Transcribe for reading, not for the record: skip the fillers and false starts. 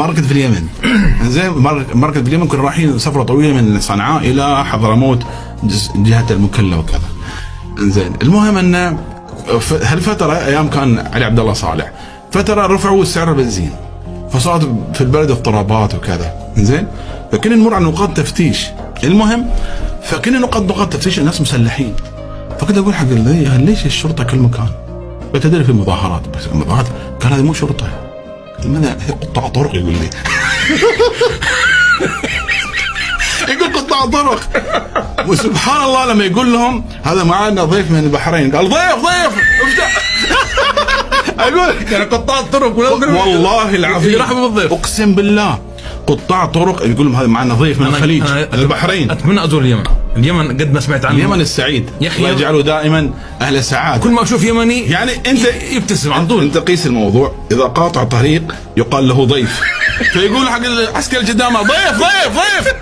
ماركت في اليمن. زين ماركت في اليمن، كنا رايحين سفره طويله من صنعاء الى حضرموت جهه المكلا وكذا. زين المهم ان هالفتره ايام كان علي عبد الله صالح، فتره رفعوا سعر البنزين، فصارت في البلد اضطرابات وكذا. زين فكنا نمر على نقاط تفتيش. المهم فكنا نقاط تفتيش الناس مسلحين، فكنت اقول حق ليش الشرطه كل مكان؟ بتدري في مظاهرات، بس المظاهرات كان هذه مو شرطه، لماذا هي قطاع طرق يقول لي. يقول قطاع طرق. وسبحان الله لما يقول لهم هذا معنا ضيف من البحرين، قال ضيف اقول يعني قطاع طرق والله العظيم يرحبوا بالضيف، اقسم بالله قطاع طرق يقول لهم هذا معنا ضيف من الخليج البحرين. اتمنى ازور اليمن قد ما سمعت عنه. اليمن السعيد الله يجعله دائما اهل سعاده. كل ما اشوف يمني يعني انت يبتسم على طول. انت قيس الموضوع، اذا قاطع طريق يقال له ضيف، فيقول حق العسكري الجدامى ضيف